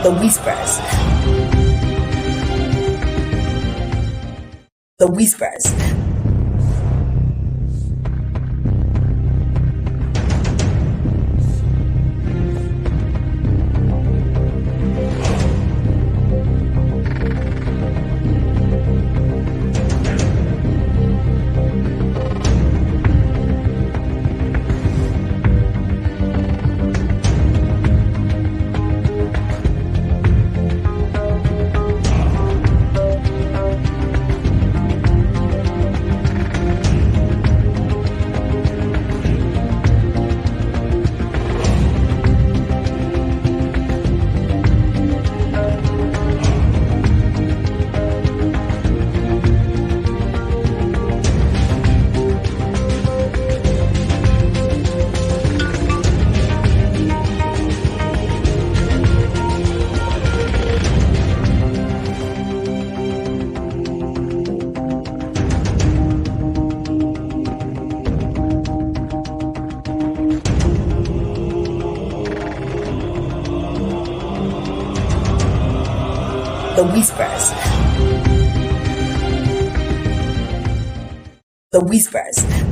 The whispers. The whispers. The whispers. The whispers.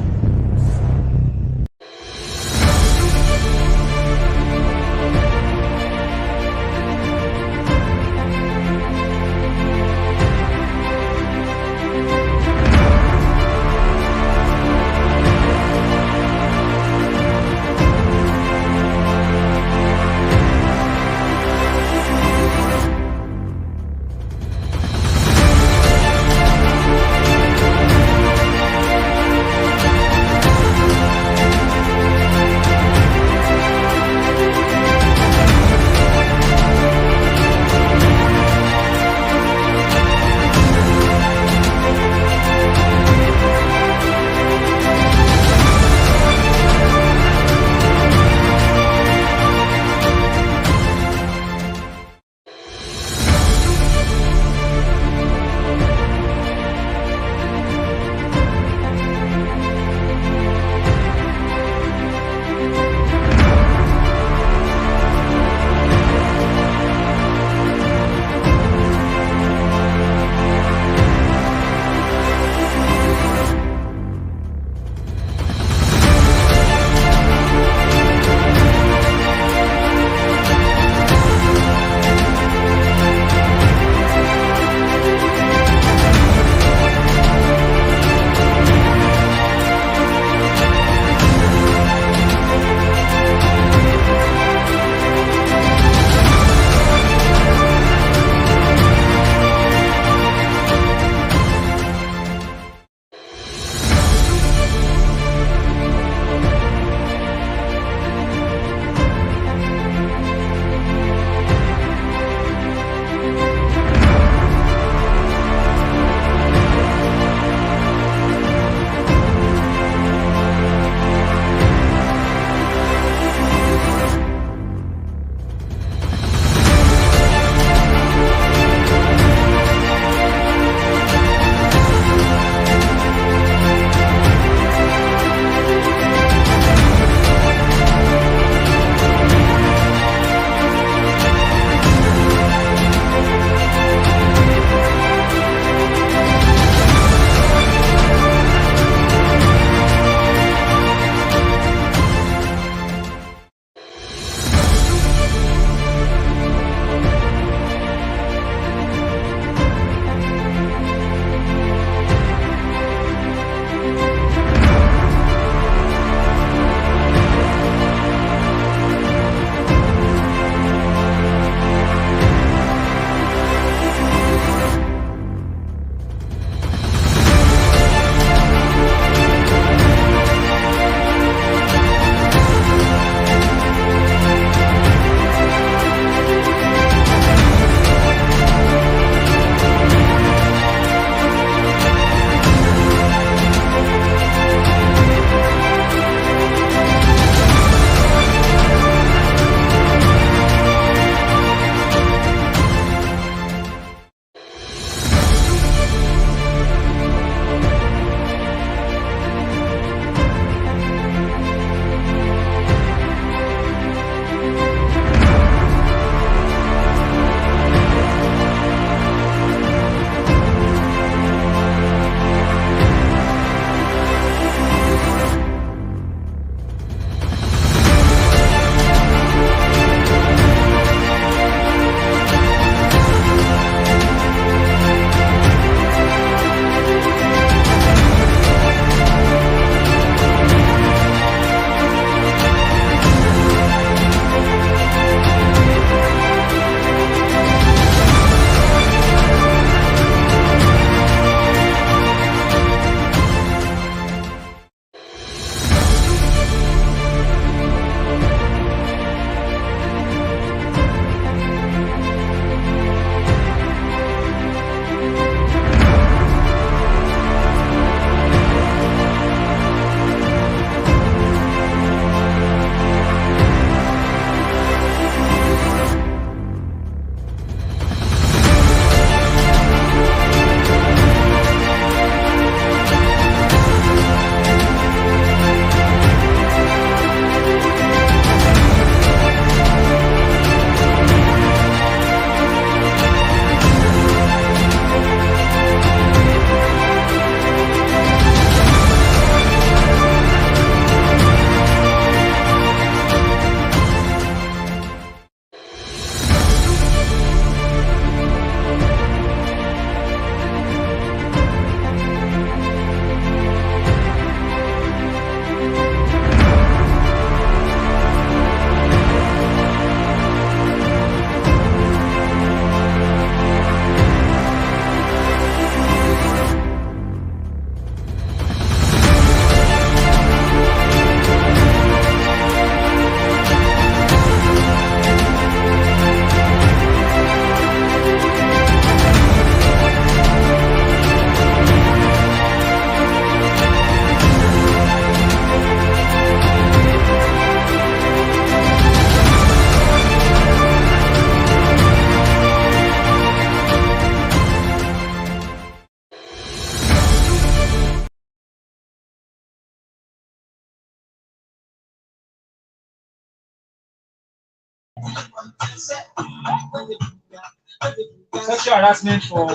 Sexual harassment for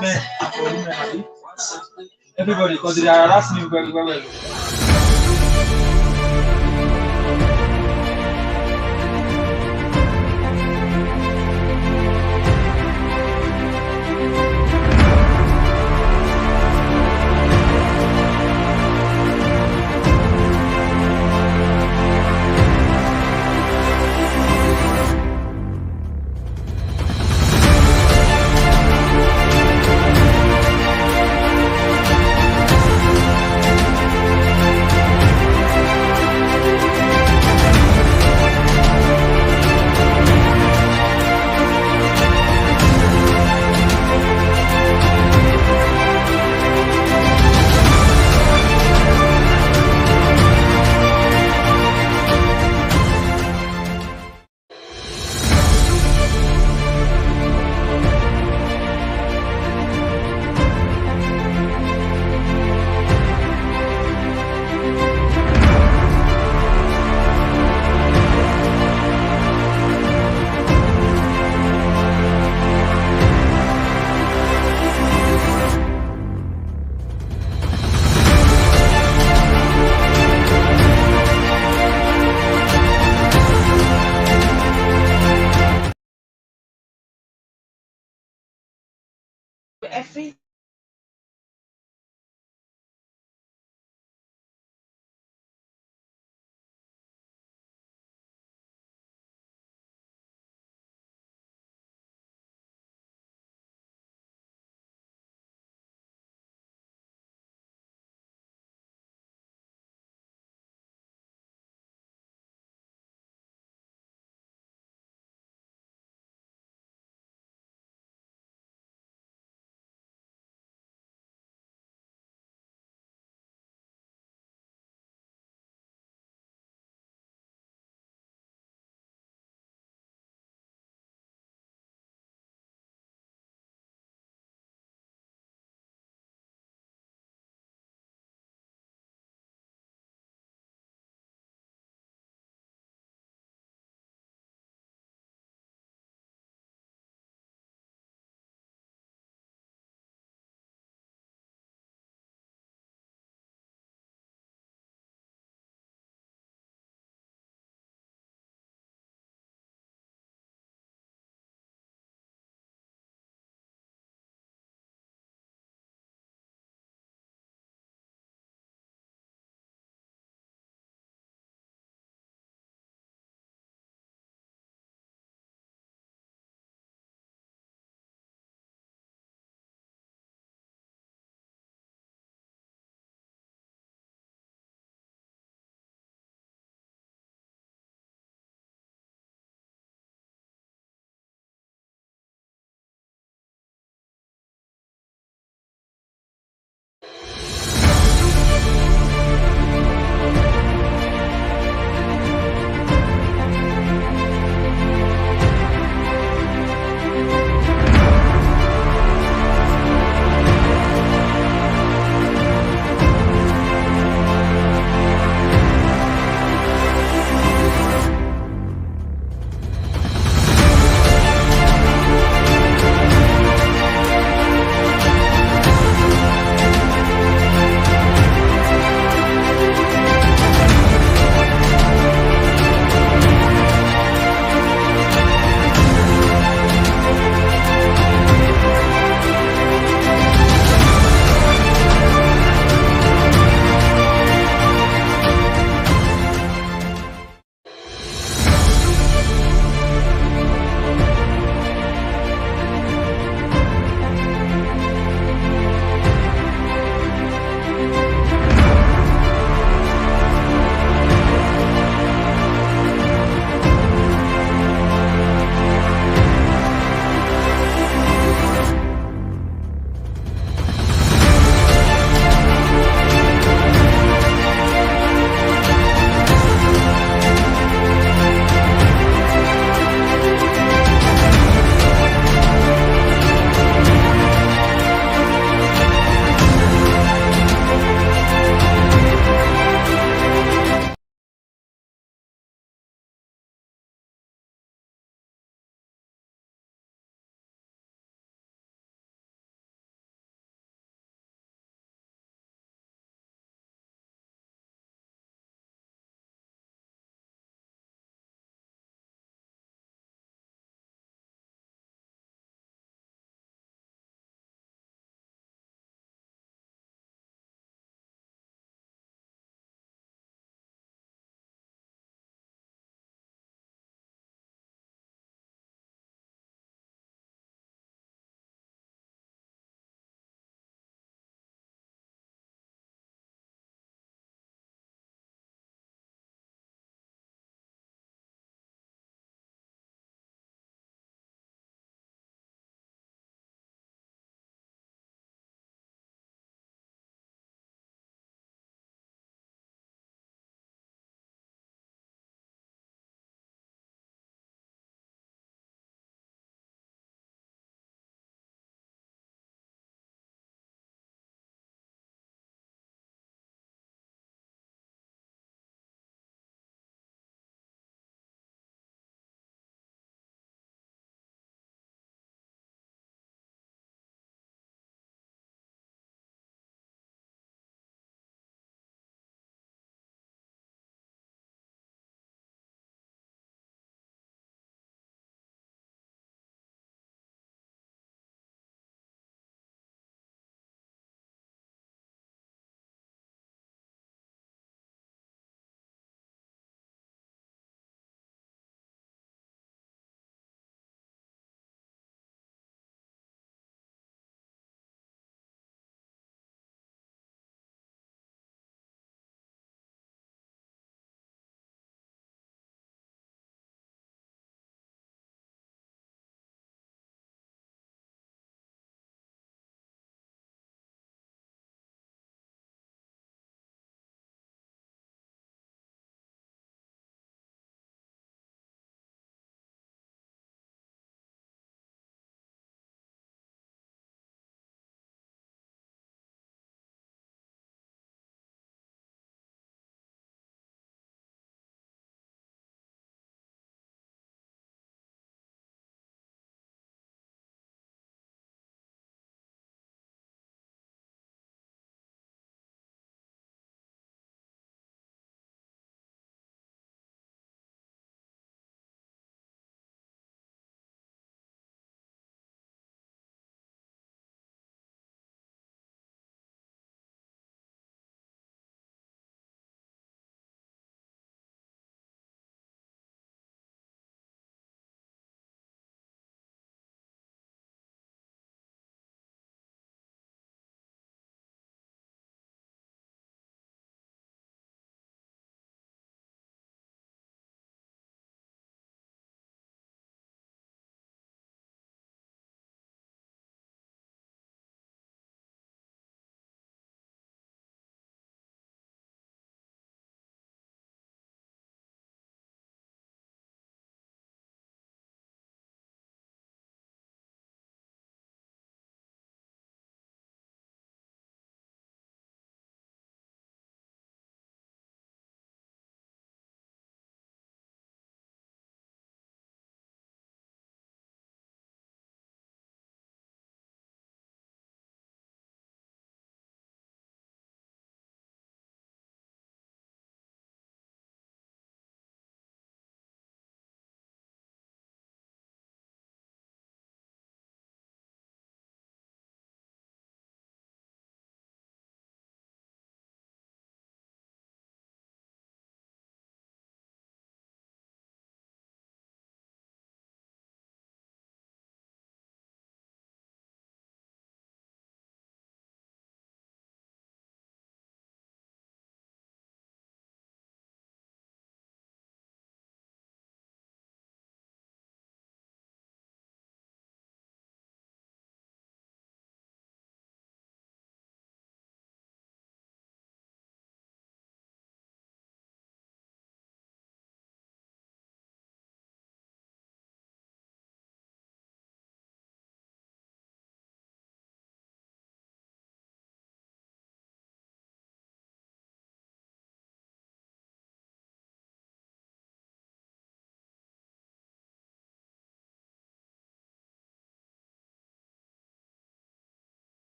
men and for women, abi? Everybody, because they are harassing you very, very well. Every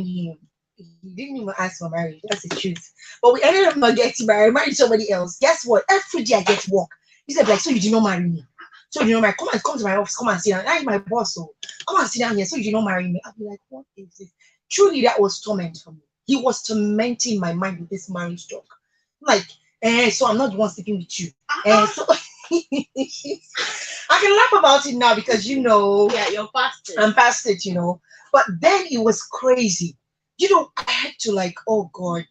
him. He didn't even ask for marriage. That's the truth. But we ended up not getting married. I married somebody else. Guess what? Every day I get work. He said, like, so you did not marry me. So you know, my come to my office, come and sit down. That is my boss. So come and sit down here. So you did not marry me. I'll be like, what is this? Truly, that was torment for me. He was tormenting my mind with this marriage talk. Like, so I'm not the one sleeping with you. So I can laugh about it now because Yeah, you're past it. I'm past it, But then it was crazy. I had to like, oh God,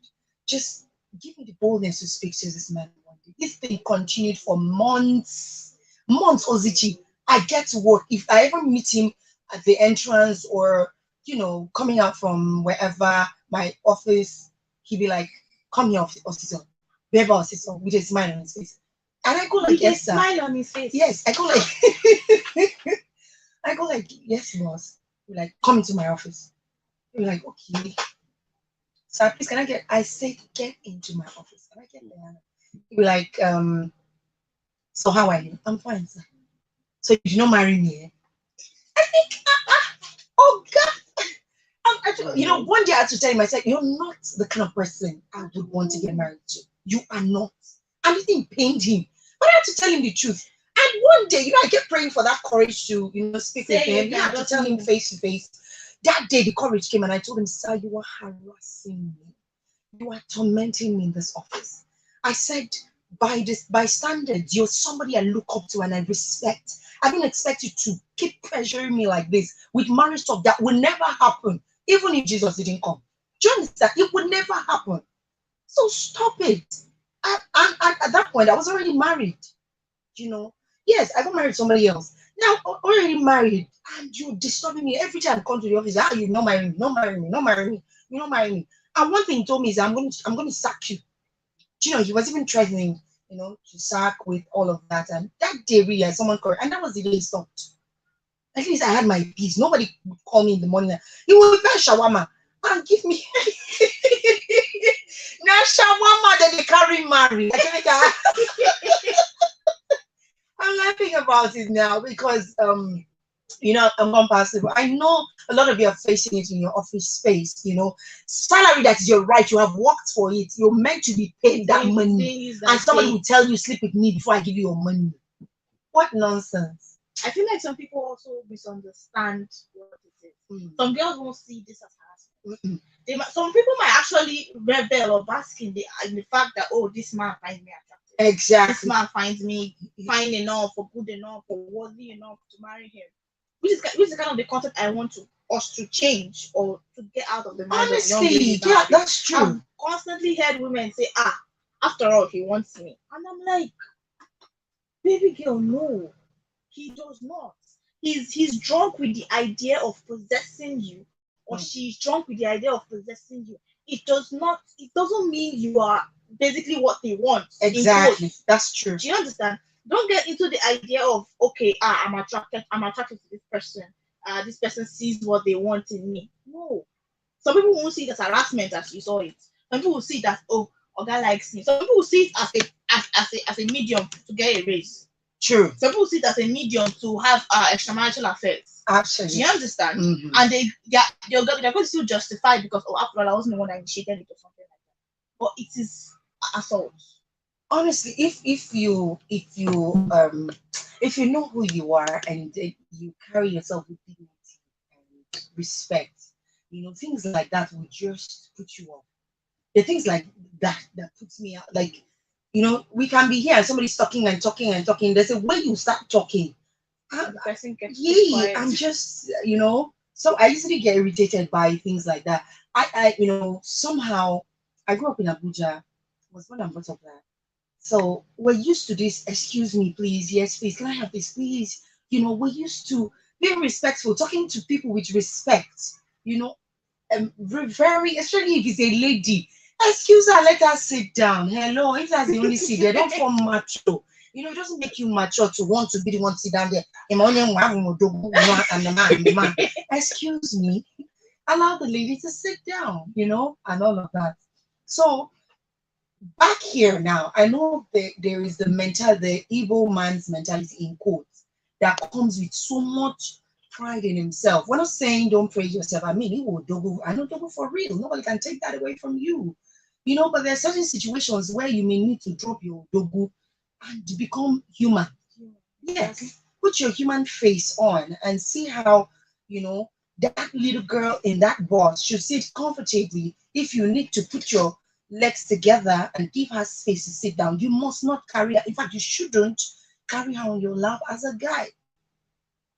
just give me the boldness to speak to this man one day. This thing continued for months, months, Ozichi. I get to work. If I ever meet him at the entrance or, coming out from wherever my office, he'd be like, come here, officer. Baby, officer, with a smile on his face. And I go like, With a yes, sir. smile on his face. Yes, I go like, I go like, yes, boss. He'd be like, come into my office. He'd be like, okay. Sir, please, can I I said, get into my office. Can I get there? He'd be like, so how are you? I'm fine, sir. So you did not marry me, eh? I think, oh God. Actually, one day I had to tell him, I said, you're not the kind of person I would want to get married to. You are not. And the thing pained him. But I had to tell him the truth. And one day, I kept praying for that courage to, speak with him. You have to tell him face to face. That day, the courage came and I told him, sir, you are harassing me. You are tormenting me in this office. I said, by standards, you're somebody I look up to and I respect. I don't expect you to keep pressuring me like this with marriage talk that will never happen, even if Jesus didn't come. Do you understand? It would never happen. So stop it. And at that point, I was already married. Yes, I got married to somebody else. Now, already married, and you're disturbing me every time I come to the office. You not marry me, not marry me, not marry me, you not marry me. And one thing he told me is, I'm going to sack you. He was even threatening, to sack with all of that. And that day, really, someone called, and that was the day he stopped. At least I had my peace. Nobody would call me in the morning. He would buy shawarma and give me. Now shawarma that they carry marry. I'm laughing about it now because I'm one person. I know a lot of you are facing it in your office space. Salary that is your right. You have worked for it. You're meant to be paid that money, and somebody will tell you sleep with me before I give you your money. What nonsense! I feel like some people also misunderstand what it is. Some girls won't see this as harassment. Some people might actually rebel or bask in the fact that, oh, this man finds me attractive. Exactly. This man finds me fine enough or good enough or worthy enough to marry him. Which is kind of the concept I want us to change or to get out of the mind. Honestly, yeah, that's true. I've constantly heard women say, after all, he wants me. And I'm like, baby girl, no. He does not. He's drunk with the idea of possessing you, or she's drunk with the idea of possessing you. It doesn't mean you are basically what they want. Exactly. That's true. Do you understand? Don't get into the idea of, okay, I'm attracted to this person. This person sees what they want in me. No. Some people won't see it as harassment as you saw it. Some people will see that, oh, Oga likes me. Some people will see it as a medium to get a raise. True. Some people see it as a medium to have extramarital affairs. Absolutely. Do you understand? Mm-hmm. And they're going to still justify because, after all, I wasn't the one that initiated it or something like that. But it is assault. Honestly, if you know who you are and you carry yourself with dignity and respect, things like that will just put you off. The things like that puts me out. Like, we can be here and somebody's talking and talking and talking. There's a way you start talking. I'm just, so I usually get irritated by things like that. I somehow I grew up in Abuja, was born and brought up there. So we're used to this, excuse me, please, yes, please, can I have this, please? We're used to being respectful, talking to people with respect, very, especially if it's a lady. Excuse her, let her sit down. Hello, if that's the only seat there, don't form macho. It doesn't make you mature to want to be the one to sit down there. And the man. Excuse me, allow the lady to sit down, and all of that. So back here now, I know there is the evil man's mentality in quotes that comes with so much pride in himself. We're not saying don't praise yourself. I mean, he will dogo. I know dogo for real. Nobody can take that away from you. But there are certain situations where you may need to drop your dogo and become human. Yes, put your human face on and see how, that little girl in that bus should sit comfortably. If you need to put your legs together and give her space to sit down, you must not carry her. In fact, you shouldn't carry her on your lap as a guy,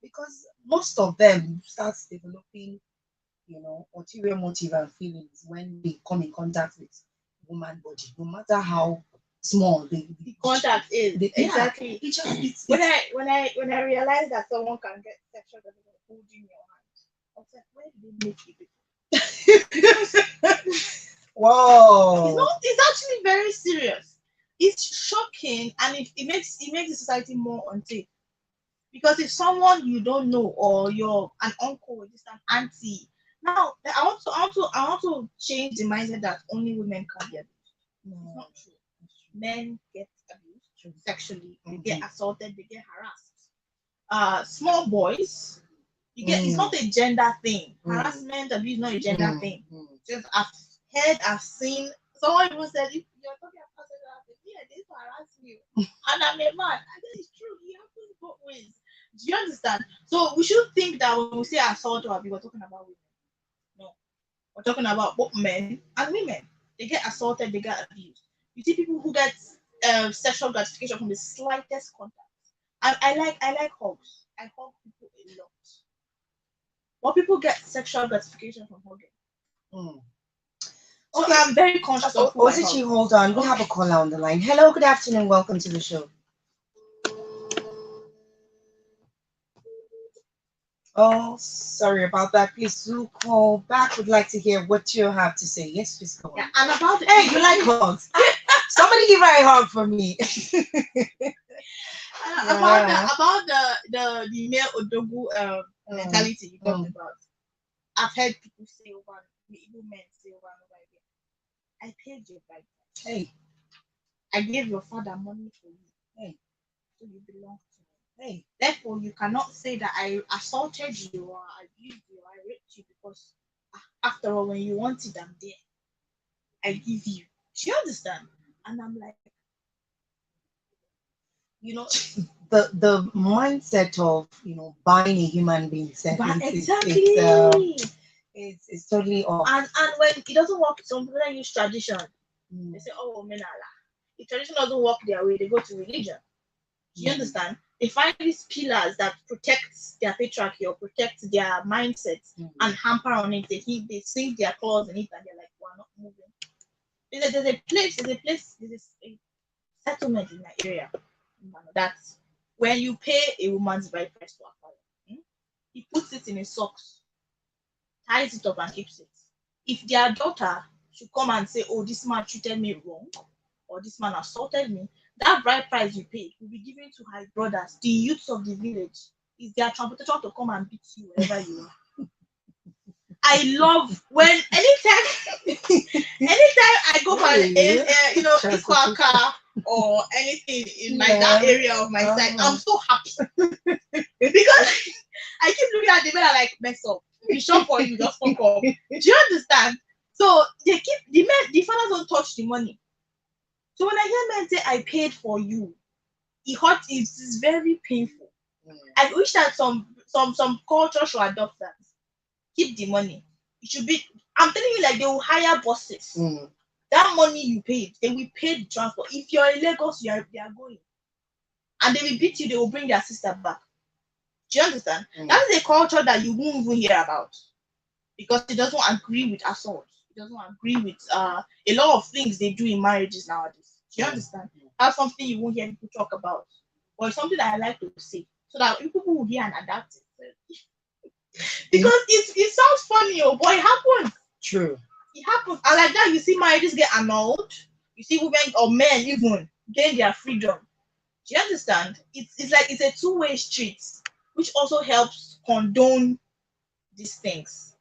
because most of them start developing, ulterior motive and feelings when they come in contact with woman body, no matter how small the contact is. Exactly. When I realized that someone can get sexual gratification holding your hand, I was like, where did they make it? Whoa. It's actually very serious. It's shocking, and it makes the society more unsafe. Because if someone you don't know, or you're an uncle or just an auntie, now I want to change the mindset that only women can get abused. It's not true. Men get abused sexually, they get assaulted, they get harassed. Small boys, it's not a gender thing. Harassment, abuse, not a gender thing. Just I've seen someone even said, if you're talking about sexual harassment, yeah, they used to harass you, and I'm a man. And that is true. It happens both ways. Do you understand? So we should think that when we say assault or abuse, we're talking about women. No, we're talking about both men and women. They get assaulted, they get abused. You see people who get sexual gratification from the slightest contact. I like hugs. I hug people a lot. But people get sexual gratification from hugging. So Okay. I'm very conscious of who I hug. Osichi, hold on. We have a caller on the line. Hello, good afternoon. Welcome to the show. Oh, sorry about that. Please do call back. Would like to hear what you have to say. Yes, please go on. Yeah, and about Hey, you like hugs? Somebody give her a hug for me. About the male odogu mentality you talked about. I've heard people say over, even men say over and over again, I paid your bride. Hey, I gave your father money for you. Hey, so you belong to me. Hey, therefore you cannot say that I assaulted you or I abused you or I raped you, because after all, when you want it, I'm there. I give you. Do you understand? And I'm like, the mindset of buying a human being exactly. It's totally off. And when it doesn't work, some people use tradition. They say, oh, menala. If tradition doesn't work their way, they go to religion. Do you understand? They find these pillars that protect their patriarchy or protect their mindsets and hamper on it. They sink their claws in it, and they're like, we're not moving. There's a settlement in my area that when you pay a woman's bride price to acquire, he puts it in his socks, ties it up, and keeps it. If their daughter should come and say, oh, this man treated me wrong, or this man assaulted me, that bride price you paid will be given to her brothers, the youths of the village. It's their transportation to come and beat you wherever you are. I love when anytime I go for equal car or anything in that area of my side, I'm so happy because I keep looking at the men like, mess up. We shop for you, just fuck up. Do you understand? So they keep the fathers don't touch the money. So when I hear men say I paid for you, it's very painful. I wish that some culture should adopt that. Keep the money. It should be. I'm telling you, like they will hire bosses. That money you paid, they will pay the transport. If you're in Lagos, they are going, and they will beat you. They will bring their sister back. Do you understand? That is a culture that you won't even hear about because it doesn't agree with assault. It doesn't agree with a lot of things they do in marriages nowadays. Do you understand? That's something you won't hear people talk about, or it's something that I like to say so that people will hear and adapt it. Because it sounds funny, but it happens. True. It happens. And like that, you see marriages get annulled. You see women or men even gain their freedom. Do you understand? It's like it's a two-way street, which also helps condone these things.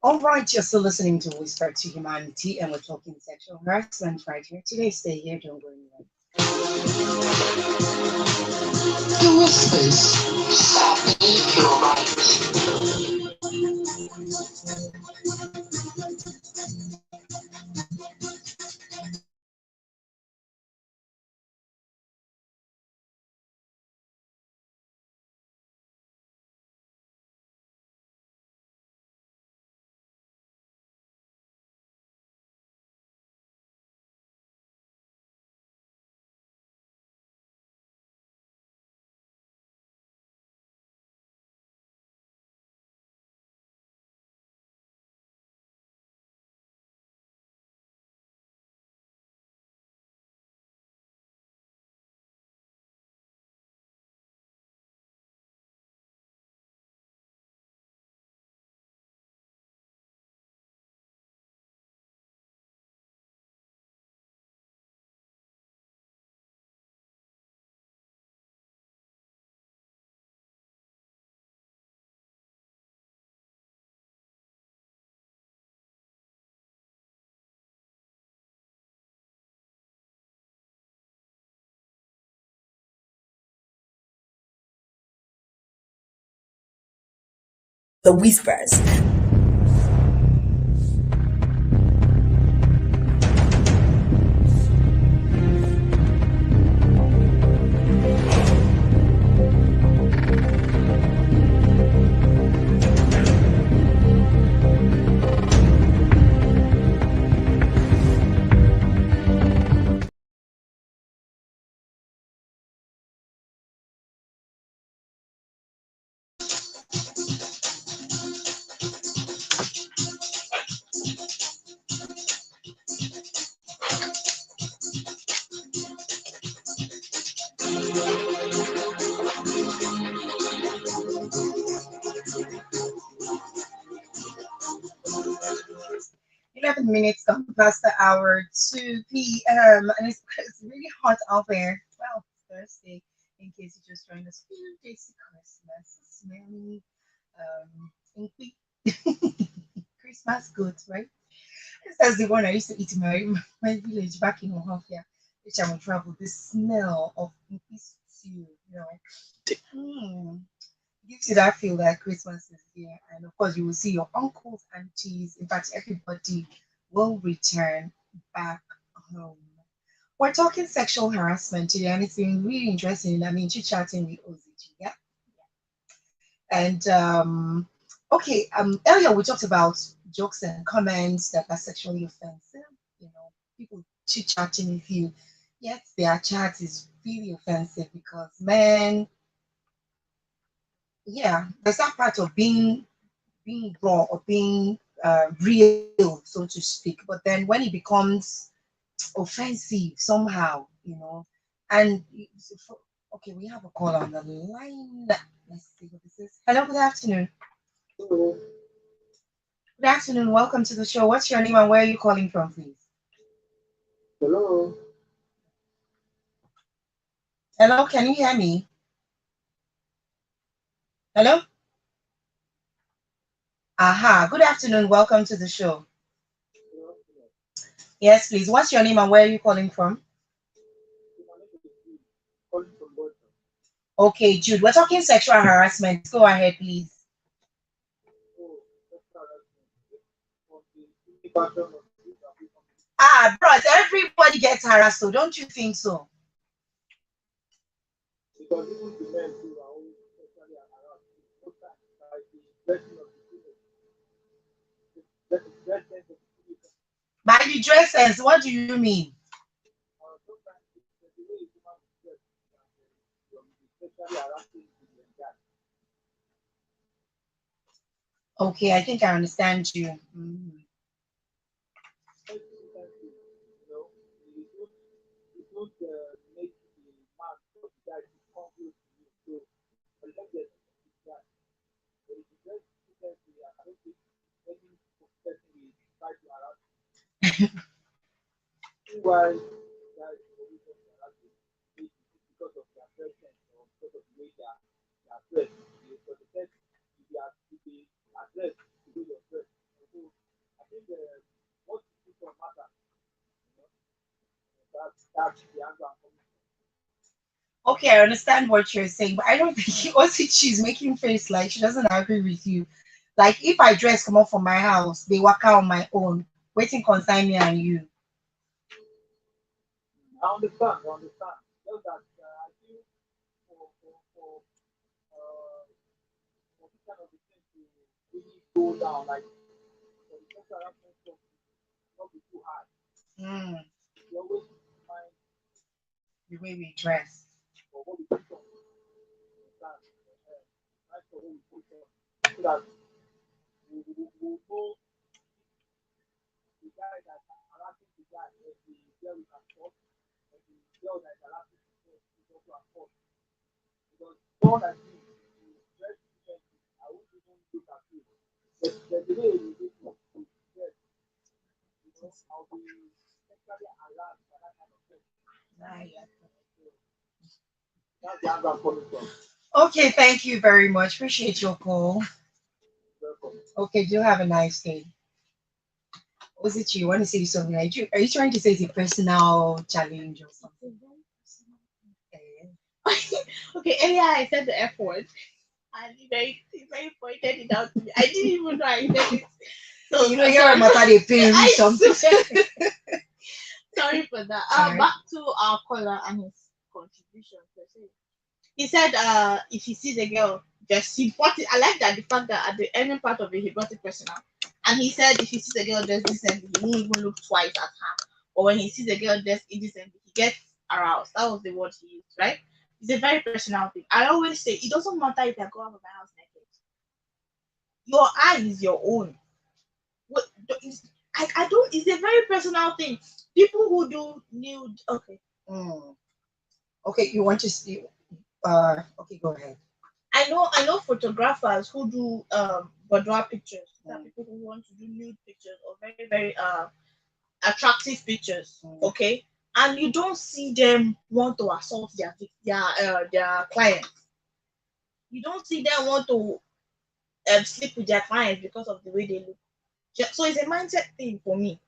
All right, you're still listening to Whisper to Humanity, and we're talking sexual harassment right here today. Stay here, don't go anywhere. The whispers. Sabi Your Right. The whispers. Eleven minutes gone past the hour, 2 p.m. And it's really hot out there. Well, Thursday, in case you just joined us, few days to Christmas. Smelly, inky. Christmas goods, right? That's the one I used to eat in my village back in Ohafia, which I would travel. The smell of inky stew, mm, gives you that feel that Christmas is here. And of course, you will see your uncles, aunties, in fact, everybody will return back home. We're talking sexual harassment today, and it's been really interesting. I mean, chit chatting with OZG, yeah. And earlier we talked about jokes and comments that are sexually offensive. People chit chatting with you, yet their chat is really offensive because men, yeah, there's that part of being raw or being real, so to speak. But then when it becomes offensive somehow, and okay, we have a call on the line. Let's see what this is. Hello, good afternoon. Good afternoon. Welcome to the show. What's your name and where are you calling from, please? Hello. Hello, can you hear me? Hello? Aha. Good afternoon. Welcome to the show. Yes, please. What's your name and where are you calling from? Calling from Boston. Okay, Jude. We're talking sexual harassment. Go ahead, please. Oh, that's not from the background of this application. Ah, bros, everybody gets harassed, so don't you think so? Because even the men too are always sexually harassed. Most times, like the dressing of the female, the dress sense of the female. By the dress sense, what do you mean? Sometimes the way a woman will dress, will be sexually harassing to the guy. Okay, I think I understand you. Mhm. Sometimes, it won't make the man or the guy to come close to you. So, unless there's a guy, but if you dress differently, I don't think any person will try to harass you. Why guys always want to harass you? Maybe it's because of their presence or because of the way they are dressed. For the test, if they address the way you're dressed. So I think what you put on matter, you know, that's the answer I'm coming okay, I understand what you're saying, but I don't think also she's making face like she doesn't agree with you. Like if I dress come up from my house, they work out on my own, waiting consign me and you. I understand. I understand. Just that I feel uh, for this kind of a thing to really go down, like for the sexual harassment stuff to not be too hard. Mm, We always find the way we dress. for what we put on, understand? Right for what we put on, so that we know the guy that harassing the guy, or the girl we can talk, or the girl that is harassing the girl is also at fault. Because someone like me, you dress differently, I won't even look at you. But the way you look to dress, I'll be sexually aroused by that kind of thing. Right. That's the angle I'm coming from. Okay, thank you very much. Appreciate your call. Welcome. Okay, do have a nice day. Was it you? Want to say something? Are you trying to say it's a personal challenge or something? Eh, Okay, earlier I said the F word, and he very pointed it out to me. I didn't even know I said it. So you know, here matter they pay me I something. sorry for that. Sorry. Back to our caller and his contribution. Per se. He said, if he sees a girl, just he brought it. I like that the fact that at the ending part of it, he brought it personal. And he said, if he sees a girl dressed decently, he won't even look twice at her. Or when he sees a girl dressed indecently, he gets aroused. That was the word he used, right? It's a very personal thing. I always say, it doesn't matter if I go out of my house naked. Your eye is your own. What? I don't. It's a very personal thing. People who do nude. Okay. Mm. Okay, you want to see? Okay, go ahead. I know photographers who do boudoir pictures. There are Mm, people who want to do nude pictures or very very attractive pictures. mm, Okay, and you don't see them want to assault their clients. You don't see them want to sleep with their clients because of the way they look. So it's a mindset thing for me.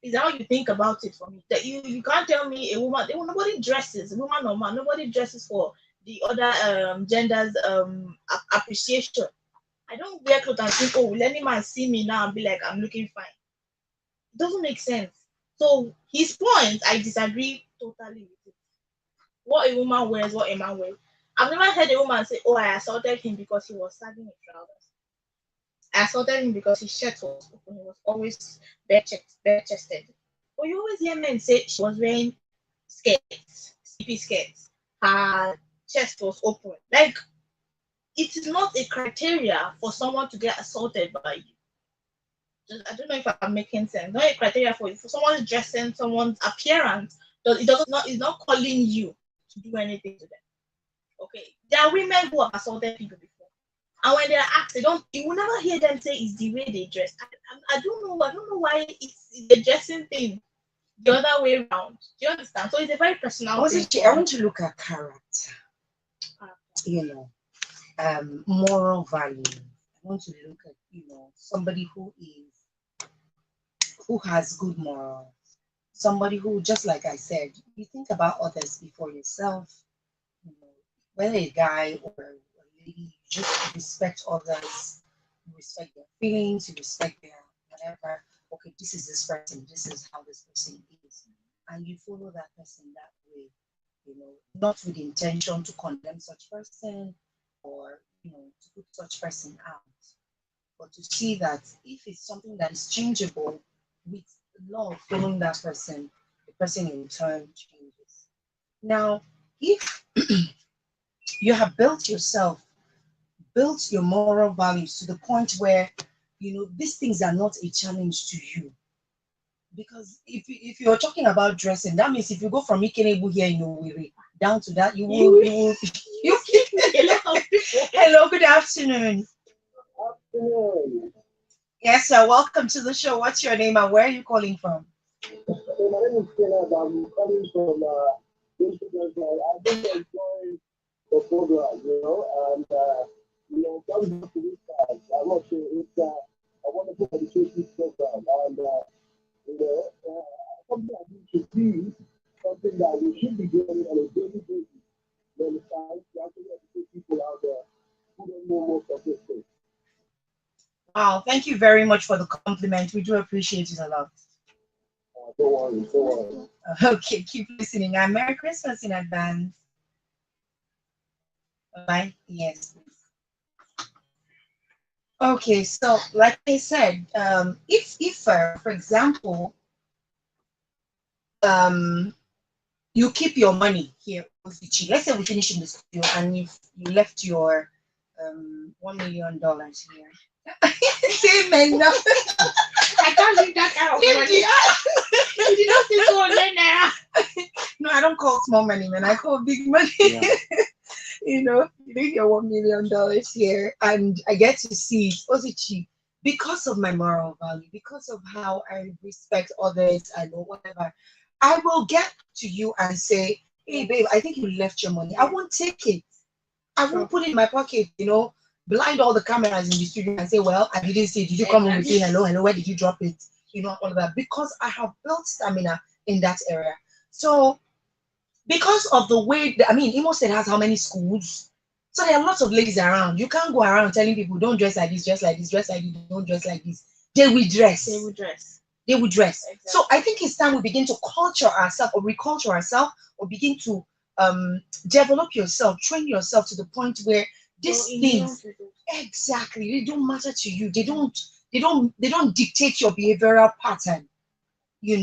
It's how you think about it for me. That you can't tell me a woman. Nobody dresses, woman or man. Nobody dresses for the other genders appreciation. I don't wear clothes and think, oh, will any man see me now and be like, I'm looking fine? It doesn't make sense. So his point, I disagree totally with it. What a woman wears, what a man wears. I've never heard a woman say, oh, I assaulted him because he was sagging his trousers. I assaulted him because his shirt was open. He was always bare chested. But you always hear men say she was wearing skirts, skippy skirts. Her chest was open. Like, it is not a criteria for someone to get assaulted by you. I don't know if I'm making sense. Not a criteria for someone's dressing, someone's appearance. It does not It's not calling you to do anything to them. Okay, there are women who have assaulted people before, and when they are asked, they don't. You will never hear them say it's the way they dress. I don't know. I don't know why it's the dressing thing the other way around. Do you understand? So it's a very personal Was thing it? I for me. want to look at character. Uh, You know, moral value. I want to look at somebody who has good morals. Somebody who, just like I said, you think about others before yourself. You know, whether a guy or a lady, you just respect others, you respect their feelings, you respect their whatever. Okay, this is this person, this is how this person is. And you follow that person that way, not with the intention to condemn such person or to put such person out, but to see that if it's something that is changeable with love following that person, the person in turn changes. Now, if you have built your moral values to the point where these things are not a challenge to you. Because if you're talking about dressing, that means if you go from Ikenebu here in Owerri down to that, you will you, a lot of people. hello, good afternoon. Afternoon. Yes, sir. Welcome to the show. What's your name and where are you calling from? So my name is Kenneth. I'm coming from Michigan. I've been enjoying the program, and coming back to this I'm not sure it's a wonderful education program, and something that we should be, something that we should be doing on a daily basis. Wow, thank you very much for the compliment. We do appreciate it a lot. Don't worry, don't worry. Okay, keep listening. And Merry Christmas in advance. Bye. Yes. Okay, so like I said, if for example, um, you keep your money here, Ofichi. Let's say we finish in the studio and you left your $1 million here. Same enough. I can't leave that kind of money. You did not say 200 naira. No, I don't call small money, man. I call big money. Yeah. You leave your $1 million here, and I get to see it. Ozichi, because of my moral value, because of how I respect others, I know whatever, I will get to you and say, "Hey, babe, I think you left your money. I won't take it. I won't put it in my pocket. Blind all the cameras in the studio and say, well, I didn't see it. Did you come home and say hello, hello? Where did you drop it? All of that, because I have built stamina in that area. So because of the way, I mean, Imo State has how many schools? So there are lots of ladies around. You can't go around telling people, don't dress like this, dress like this, dress like this, don't dress like this. They will dress. They will dress. They will dress. Exactly. So I think it's time we begin to culture ourselves or reculture ourselves or begin to develop yourself, train yourself to the point where these things exactly they don't matter to you. They don't dictate your behavioral pattern. You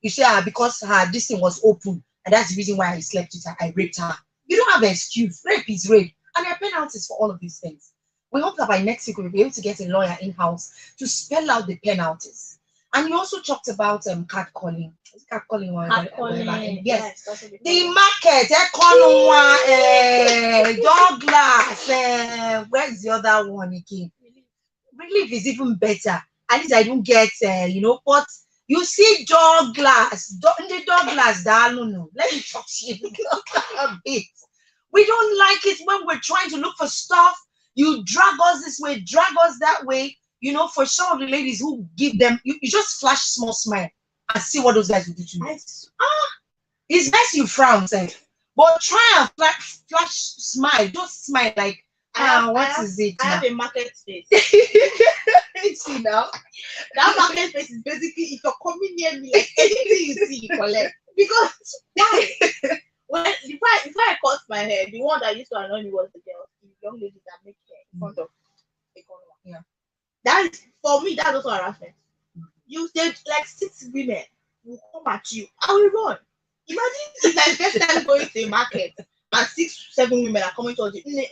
say, because this thing was open, and that's the reason why I slept with her, I raped her. You don't have an excuse. Rape is rape. And there are penalties for all of these things. We hope that by next week we'll be able to get a lawyer in-house to spell out the penalties. And you also talked about catcalling. Is it catcalling or Catcalling. yes. That's what The market, Douglas, where's the other one again? Relief is even better. At least I don't get, but you see Douglas, the Douglas, no. Let me talk to you a bit. We don't like it when we're trying to look for stuff. You drag us this way, drag us that way. For some of the ladies who give them, you just flash small smile and see what those guys will do to you. It's best you frown, say, but try and flash smile. Just smile like, what is it? I have a market space. See now, That market space is basically if you're coming near me, like anything you see, you collect. Because why? Before I cut my hair, the one that used to annoy me was the girl, the young lady that make hair in front of the corner. Yeah. That is for me. That's also harassment. You said like 6 women will come at you. I will run. Imagine if like first time going to a market and 6, 7 women are coming towards you. Even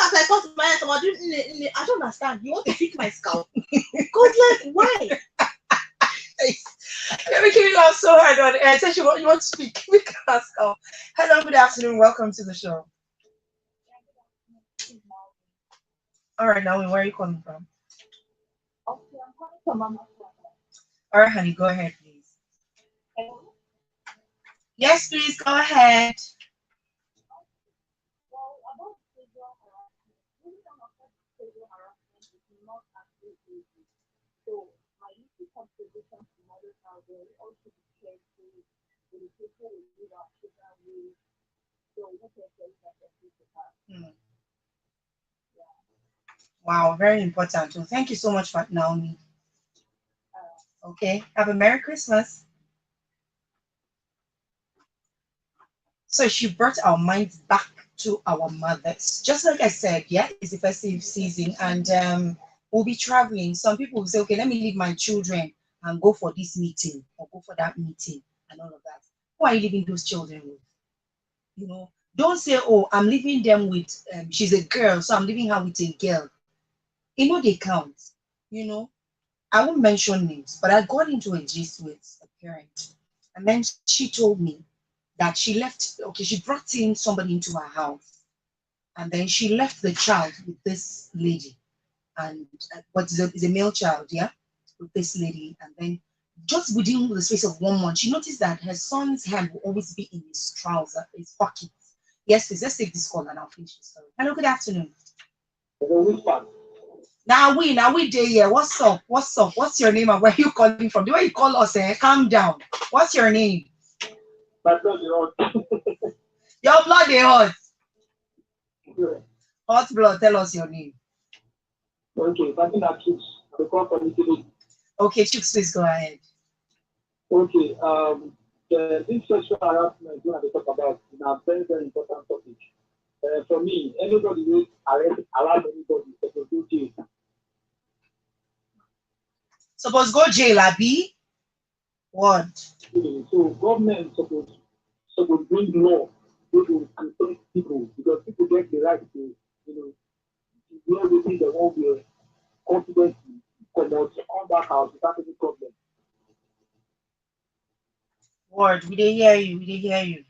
as I cut my hair, someone doing I don't understand. You want to pick my scalp? Because like why? You're making me laugh so hard on air. Say you want to speak. Hello, good afternoon. Welcome to the show. All right, now where are you calling from? Okay, I'm calling from Mama. All right, honey, go ahead, please. Yes, please go ahead. Well, about sexual harassment, really some of that sexual harassment is not actually easy. So my little contribution to mothers out there also be careful with the people we live our children with. So we can tell you that to her. Wow, very important. So thank you so much for Naomi. Okay, have a Merry Christmas. So she brought our minds back to our mothers. Just like I said, yeah, it's the festive season and we'll be traveling. Some people will say, okay, let me leave my children and go for this meeting or go for that meeting and all of that. Who are you leaving those children with? Don't say, oh, I'm leaving them with, she's a girl, so I'm leaving her with a girl. They count. I won't mention names, but I got into a gist with a parent. And then she told me that she left, okay, she brought in somebody into her house. And then she left the child with this lady. And but it's a male child, yeah, with this lady. And then just within the space of 1 month, she noticed that her son's hand will always be in his trouser, his pocket. Yes, please, let's take this call and I'll finish the story. Hello, good afternoon. Hello, which part? Now we there, yeah. What's up? What's your name and where you calling from? The way you call us, calm down. What's your name? My blood is hot. Your blood is hot. Yeah. Hot blood, tell us your name. Okay, something that keeps the company. Okay, Chooks, please go ahead. Okay, this sexual harassment when they talk about is a very, very important topic. For me, anybody who allow anybody to do jail. Suppose go jail, Abi. What? So government supposed bring law which will protect people because people get the right to, do everything they want to confidently come back out without any problem. Word, we didn't hear you. We didn't hear you.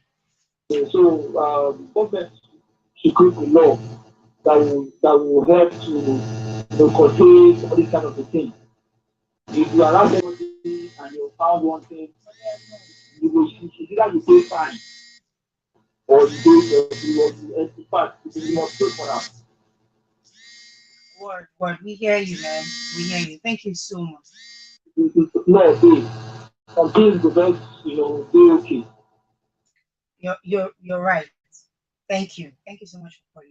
So government should create a law that will help to contain all these kind of a thing. If you allow somebody and you're found wanting, it's either you pay fine or in fact you must pay for that. Word. We hear you, man. We hear you. Thank you so much. It's not a day. Some things go just be okay. You're right. Thank you. Thank you so much for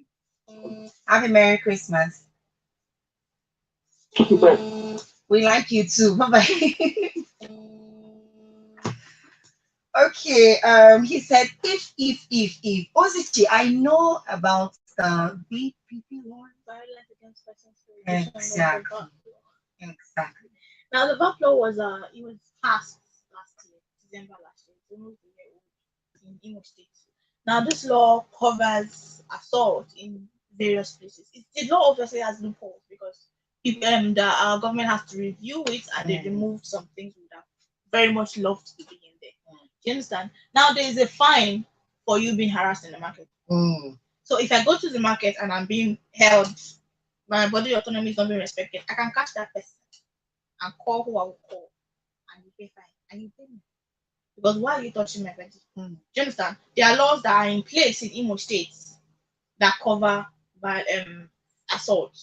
calling. Happy Merry Christmas. Keep it up. We like you too. Bye bye. Okay. He said if Ozichi, I know about the BPP law. Violence against persons prohibition law, the Exactly. VAP law. Exactly. Now the VAP law was it was passed last year, December last year. It's almost a year old in Imo State. Now this law covers assault in various places. The law obviously has loopholes because our government has to review it and they removed some things we would have very much loved to be in there. Do you understand? Now there is a fine for you being harassed in the market. So if I go to the market and I'm being held, my body autonomy is not being respected, I can catch that person and call who I will call and you pay fine and you pay me. Because why are you touching my body? Do you understand? There are laws that are in place in Imo states that cover by assault.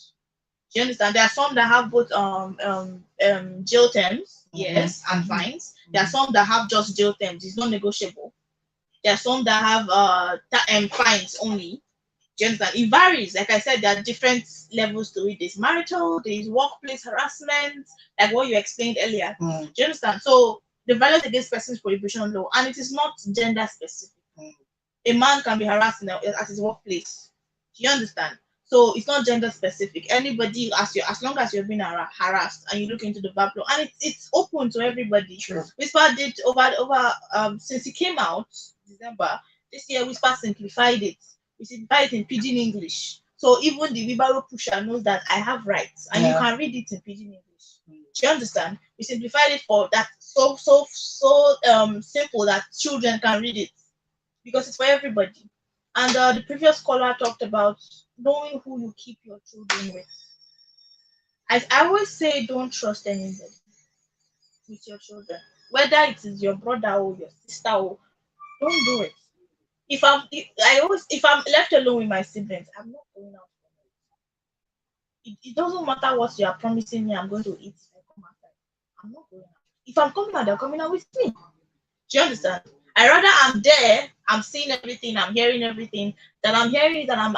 Do you understand? There are some that have both jail terms, yes, and fines. There are some that have just jail terms, it's not negotiable. There are some that have fines only. Do you understand? It varies. Like I said, there are different levels to it. There's marital, there's workplace harassment, like what you explained earlier. Do you understand? So the violence against persons prohibition law, and it is not gender specific. A man can be harassed at his workplace. Do you understand? So it's not gender specific. Anybody, as long as you're being harassed and you look into the VAP law, and it's open to everybody. Sure. Whisper did over since it came out December this year. Whisper simplified it. We simplified it in pidgin English. So even the wheelbarrow pusher knows that I have rights, and you can read it in pidgin English. Do you understand? We simplified it for that so simple that children can read it because it's for everybody. And the previous caller talked about knowing who you keep your children with. I always say, don't trust anybody with your children, whether it is your brother or your sister. Or don't do it. If I'm left alone with my siblings, I'm not going out. It doesn't matter what you are promising me. I'm going to eat if I come outside. I'm not going out. If I'm coming out, they're coming out with me. Do you understand? I rather I'm there, I'm seeing everything, I'm hearing everything, that I'm hearing that I'm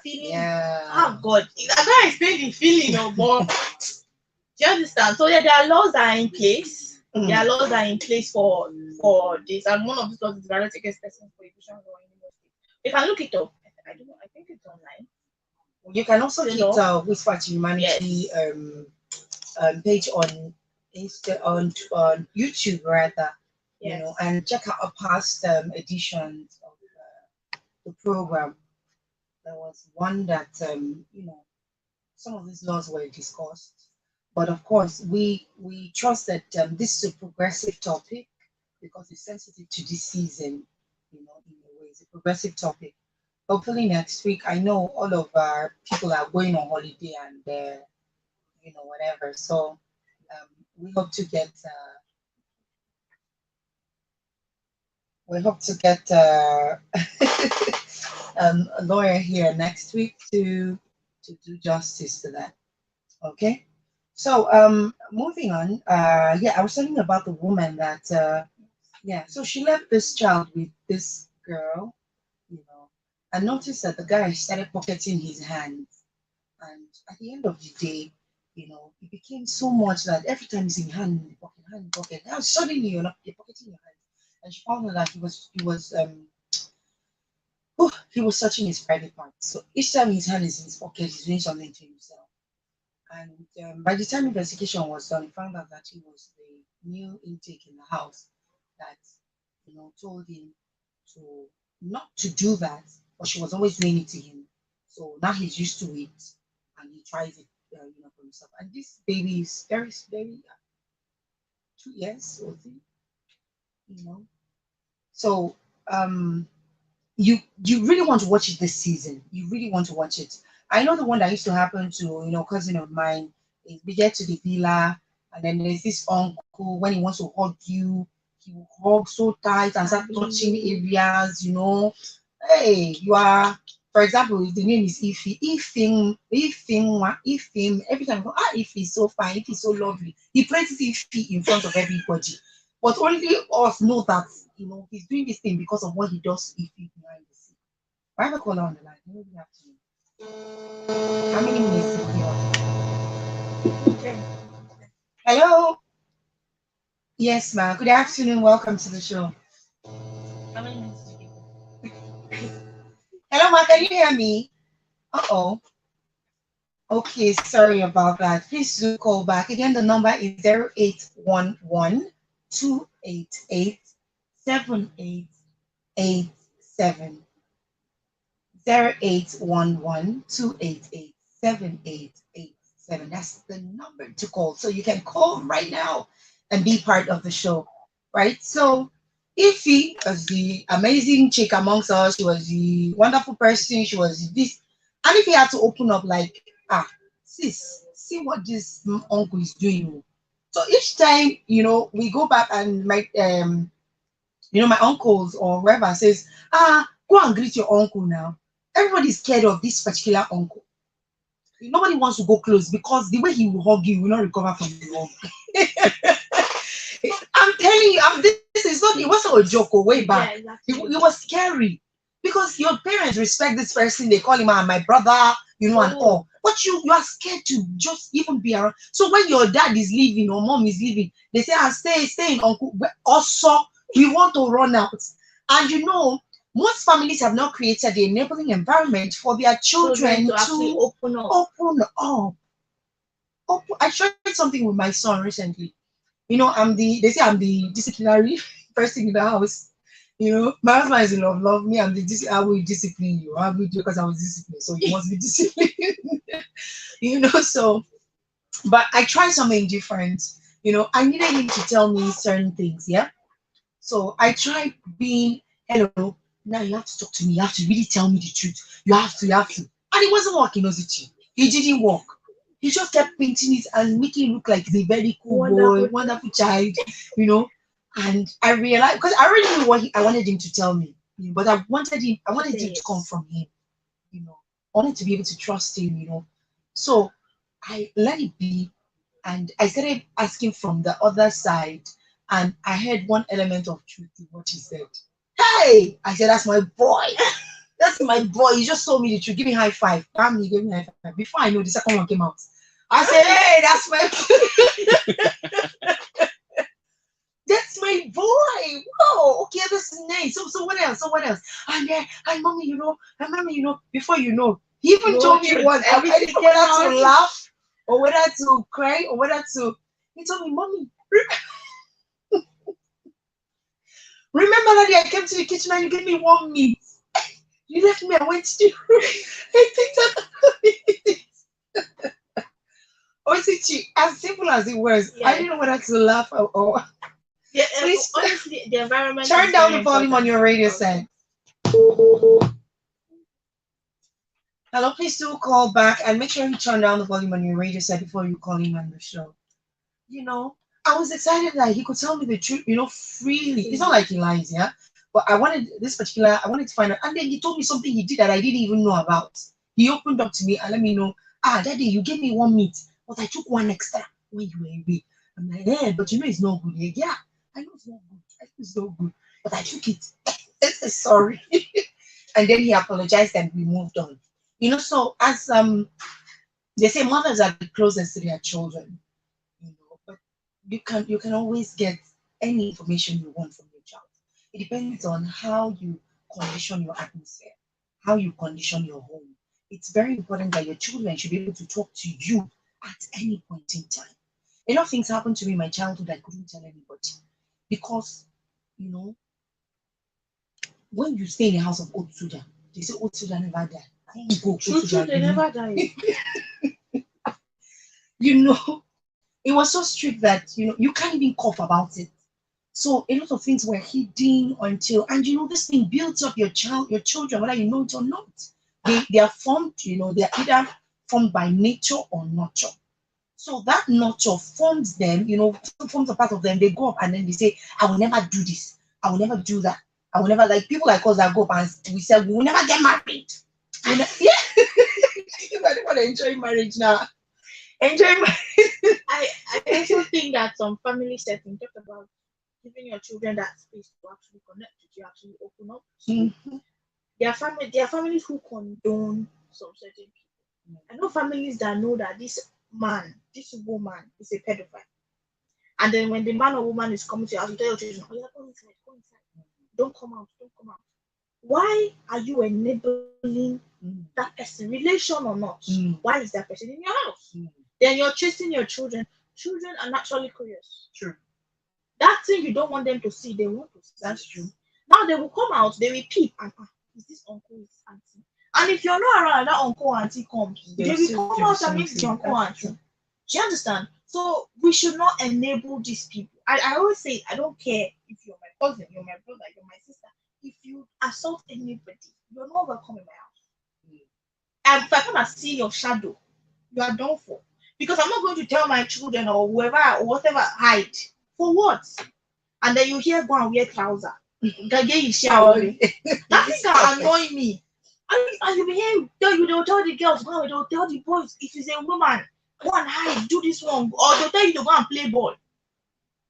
feeling. Oh God, I can't explain the feeling, but do you understand? So yeah, there are laws that are in place. There are laws that are in place for this, and one of these laws is violence against persons prohibition law in the state. You can look it up. I don't know. I think it's online. You can also hit Whisper to Humanity page on on YouTube rather, and check out our past editions of the program. There was one that some of these laws were discussed, but of course we trust that this is a progressive topic because it's sensitive to this season. In a way, it's a progressive topic. Hopefully next week, I know all of our people are going on holiday and whatever. So we hope to get a lawyer here next week to do justice to that. Okay. So moving on. Yeah, I was talking about the woman that so she left this child with this girl, and noticed that the guy started pocketing his hands. And at the end of the day, it became so much that every time he's in hand in pocket, now suddenly you're pocketing your hand. And she found out that he was searching his private parts. So each time his hand is in his pocket, he's doing something to himself. And by the time investigation was done, we found out that he was the new intake in the house that, told him to not to do that, but she was always doing it to him. So now he's used to it, and he tries it, for himself. And this baby is very, very 2 years or three, you know. So um, you really want to watch it this season. You really want to watch it. I know the one that used to happen to cousin of mine is we get to the villa and then there's this uncle when he wants to hug you, he will hug so tight and start touching areas, Hey, you are, for example, if the name is Ify, Ifim, every time I go, Ify is so fine, Ify is so lovely. He praises Ify in front of everybody. But only us know that he's doing this thing because of what he does to Ify behind the scene. I have a caller on the line. Maybe we have to. How many minutes is here? Hello. Yes, ma'am. Good afternoon. Welcome to the show. How many minutes did you give? Hello, ma. Can you hear me? Uh-oh. Okay, sorry about that. Please do call back. Again, the number is 0811 288 7887. 0811 288 7887. That's the number to call. So you can call right now and be part of the show. Right? So Ify was the amazing chick amongst us. She was the wonderful person. She was this. And if he had to open up like, sis, see what this uncle is doing. Oh. So each time, we go back and my uncles or whoever says, go and greet your uncle now. Everybody's scared of this particular uncle. Nobody wants to go close because the way he will hug you will not recover from the hug. I'm telling you, this is not, it wasn't a joke way back. Yeah, exactly. It was scary because your parents respect this person. They call him my brother, and all. But you are scared to just even be around. So when your dad is leaving or mom is leaving, they say, stay in uncle. Also, we want to run out. And most families have not created the enabling environment for their children to actually open up. Open up. I shared something with my son recently. They say I'm the disciplinary person in the house. My husband is in love me. I will discipline you. I will do because I was disciplined. So you must be disciplined. So, but I tried something different. I needed him to tell me certain things. Yeah. So I tried being, hello, now you have to talk to me. You have to really tell me the truth. You have to. And it wasn't working, was it? It didn't work. He just kept painting it and making it look like he's a very cool boy, wonderful child, And I realized because I already knew what I wanted him to tell me, but I wanted it to come from him, I wanted to be able to trust him. So I let it be, and I started asking from the other side, and I heard one element of truth in what he said. Hey, I said, that's my boy. That's my boy. You just told me the truth. Give me high five. Bam, he gave me high five. Before I know, the second one came out. I said, hey, that's my that's my boy. Whoa, okay, this is nice. So what else? And then, and mommy, before you know, he even told me once, I didn't know whether to laugh or whether to cry or whether to. He told me, mommy, remember that day I came to the kitchen and you gave me one meat. You left me, I went to the room. I picked up. Honestly, as simple as it was, I didn't know whether to laugh or Yeah, please, honestly, the environment. turn down the volume on your radio set. Hello, please do call back and make sure you turn down the volume on your radio set before you call in on the show. I was excited that he could tell me the truth, freely. It's not like he lies, yeah. But I wanted to find out. And then he told me something he did that I didn't even know about. He opened up to me and let me know, that day you gave me one meat, but I took one extra when you were away. I'm like, but it's not good. Yeah, I know it's not good. I know it's not good. But I took it. Sorry. And then he apologized and we moved on. So as They say mothers are the closest to their children, but you can always get any information you want from your child. It depends on how you condition your atmosphere, how you condition your home. It's very important that your children should be able to talk to you at any point in time. A lot of things happened to me in my childhood I couldn't tell anybody because you know when you stay in a house of old soldier, they say old soldier never die. When you go, old True, soldier they remain. never die. You know, it was so strict that you can't even cough about it. So a lot of things were hidden until, and this thing builds up your children, whether you know it or not. They are formed, they are either formed by nature or nurture. So that nurture forms them, forms a part of them. They go up and then they say, I will never do this. I will never do that. I will never, like people like us that go up and we say, we will never get married. Yeah. I don't want to enjoy marriage now. Enjoy marriage. I also think that some family setting talk about giving your children that space to actually connect with you, actually open up to you. There are families who condone some certain people. I know families that know that this woman is a pedophile. And then when the man or woman is coming to your house, you tell your children, oh yeah, go inside, go inside. Don't come out, don't come out. Why are you enabling that person, relation or not? Why is that person in your house? Then you're chasing your children. Children are naturally curious. True. That thing you don't want them to see, they want to see. That's true. Now they will come out, they will peep and is this uncle, is auntie? And if you're not around, that uncle or auntie comes, they will come out and meet the uncle or auntie. Do you understand? So we should not enable these people. I always say I don't care if you're my cousin, you're my brother, you're my sister. If you assault anybody, you're not welcome in my house. And if I come and see your shadow, you are done for. Because I'm not going to tell my children or whoever or whatever hide. For what? And then you hear go and wear trouser. That thing can annoy me. And you be hearing they'll tell the girls, go, they'll tell the boys, if it's a woman, go and hide, do this one, or they'll tell you to go and play ball.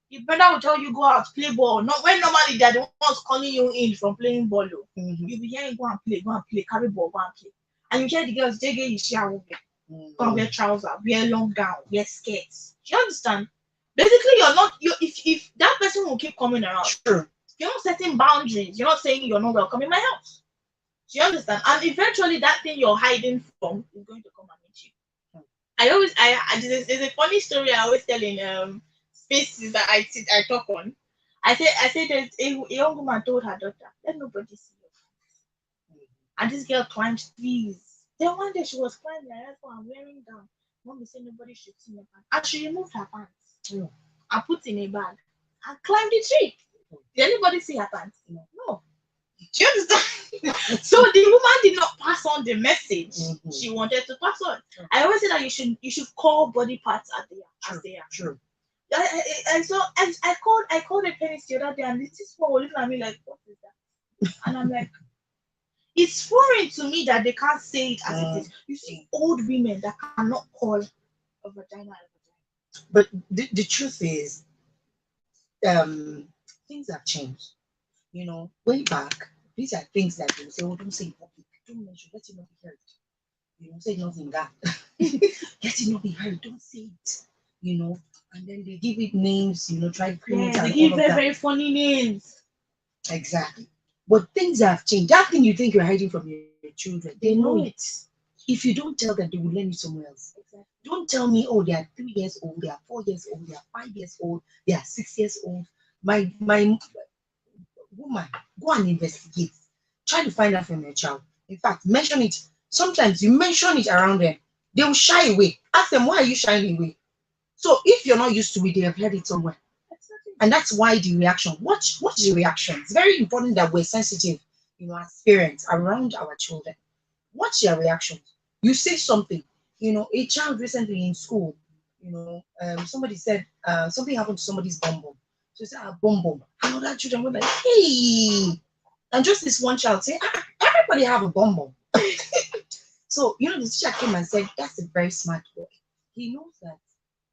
Your brother will tell you go out, play ball. Not when normally they're the ones calling you in from playing ball. You'll be hearing go and play, carry ball, go and play. And you hear the girls, they get you go and wear trouser, wear long gown, wear skirts. Do you understand? Basically, you're not you if that person will keep coming around, Sure. you're not setting boundaries. You're not saying you're not welcome in my house. Do you understand? And eventually, that thing you're hiding from is going to come and meet you. There's a funny story I always tell in spaces that I talk on. I said that a young woman told her daughter, "Let nobody see your face." And this girl climbed trees. Then one day she was climbing, I realized, I'm wearing down. Mommy said nobody should see my pants. And she removed her pants and put in a bag and climbed the tree. Did anybody see her pants? No. Do you understand? So the woman did not pass on the message she wanted to pass on. I always say that you should call body parts as they are. True. I called a penis the other day and this one was looking at me like, what is that? And I'm like, it's foreign to me that they can't say it as it is. You see old women that cannot call a vagina a vagina. But the truth is, things have changed. Way back, these are things that they say, oh, don't say in public, don't mention, let it not be heard. Say nothing that. Let it not be heard, don't say it. And then they give it names, try to create They and give all of very, that. very funny names. Exactly. But things have changed. That thing you think you're hiding from your children, they know it. If you don't tell them, they will learn it somewhere else. Exactly. Don't tell me, oh, they are 3 years old, they are 4 years old, they are 5 years old, they are 6 years old. My woman, go and investigate. Try to find out from your child. In fact, mention it. Sometimes you mention it around them, they will shy away. Ask them, why are you shying away? So if you're not used to it, they have heard it somewhere. And that's why the reaction. Watch the reaction. It's very important that we're sensitive, as parents around our children. Watch their reactions. You say something. A child recently in school, somebody said something happened to somebody's bum bum. So he said, bum bum. And other children were like, hey. And just this one child say, everybody have a bum bum. So, the teacher came and said, that's a very smart boy. He knows that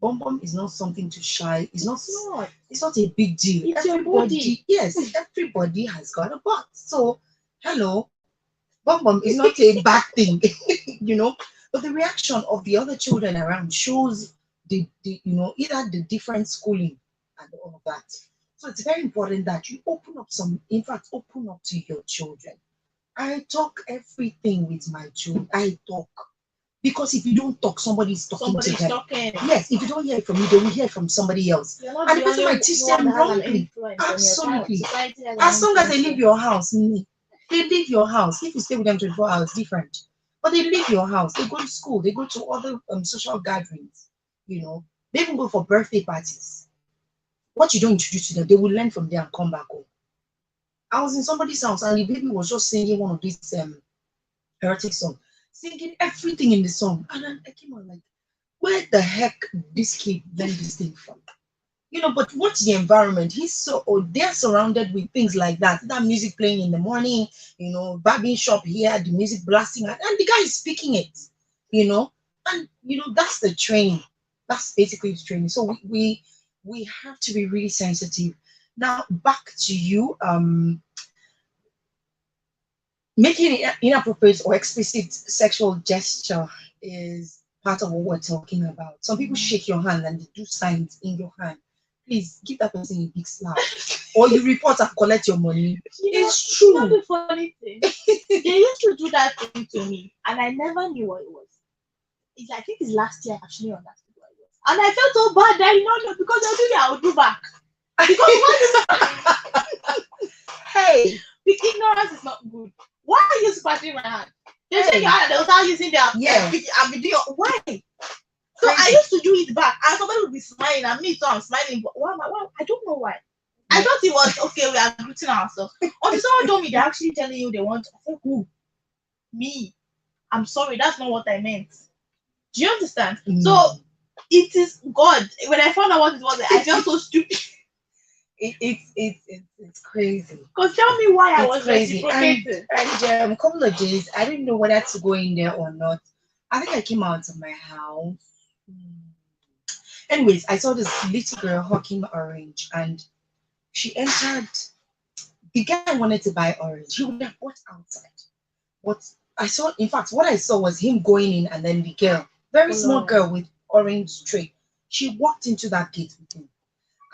bum bum is not something to shy. It's not a big deal. It's your body. Yes, everybody has got a butt. So, hello, bum bum is not a bad thing, But the reaction of the other children around shows either the different schooling and all of that. So it's very important that you open up in fact, open up to your children. I talk everything with my children. I talk. Because if you don't talk, somebody's talking to Somebody's them. talking. Yes, if you don't hear it from me, they will hear it from somebody else. You're not And the the person only might teach one them that has an wrongly. influence on your child. Absolutely. Society has As an long as they influence leave on your house, they leave your house. If you stay with them 24 hours, different. But they leave your house. They go to school. They go to other social gatherings. They even go for birthday parties. What you don't introduce to them, they will learn from there and come back home. I was in somebody's house and the baby was just singing one of these erotic songs, singing everything in the song. And I came out like, where the heck this kid learned this thing from? But what's the environment? They're surrounded with things like that music playing in the morning, barbing shop here, the music blasting, and the guy is speaking it, and that's the training. That's basically the training. So we have to be really sensitive. Now back to you. Making inappropriate or explicit sexual gesture is part of what we're talking about. Some people shake your hand and they do signs in your hand. Please give that person a big slap, or you report and collect your money. It's You know true. the funny thing? They used to do that thing to me, and I never knew what it was. I think it's last year I actually understood what it was. And I felt so bad that I did not know because I do that, I'll do back. Because Hey, the ignorance is not good. Why are you scratching my hand? They shake your hand and they'll start using their Yeah. video. Why? So I crazy. used to do it back, and somebody would be smiling at me, so I'm smiling. But why? I don't know why. I thought it was okay. We are greeting ourselves. Until someone told me they're actually telling you they want. I said, who? Me. I'm sorry. That's not what I meant. Do you understand? Mm. So it is God. When I found out what it was, I felt so stupid. It's crazy. Because tell me why I It's was crazy. reciprocated. And a couple of days, I didn't know whether to go in there or not. I think I came out of my house. Anyways, I saw this little girl hawking orange, and she entered. The guy wanted to buy orange. He would have bought outside. What in fact, what I saw was him going in, and then the girl, very small girl with orange tray, she walked into that gate with him.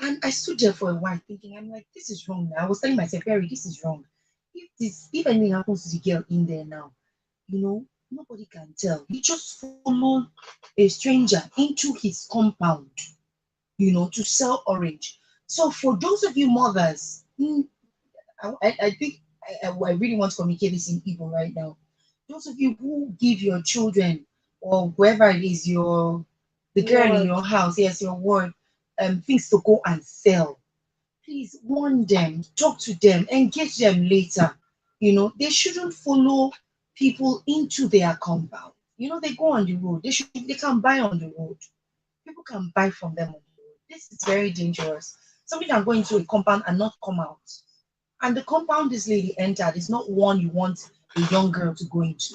And I stood there for a while thinking, I'm like, this is wrong now. I was telling myself, Perry, this is wrong. If anything happens to the girl in there now, nobody can tell. He just followed a stranger into his compound, to sell orange. So for those of you mothers, I think I really want to communicate this in Igbo right now. Those of you who give your children or whoever it is, the girl in your house, yes, your word, things to go and sell. Please warn them, talk to them, engage them later. They shouldn't follow people into their compound. They go on the road. They can buy on the road. People can buy from them on the road. This is very dangerous. Somebody can go into a compound and not come out. And the compound this lady entered is not one you want a young girl to go into.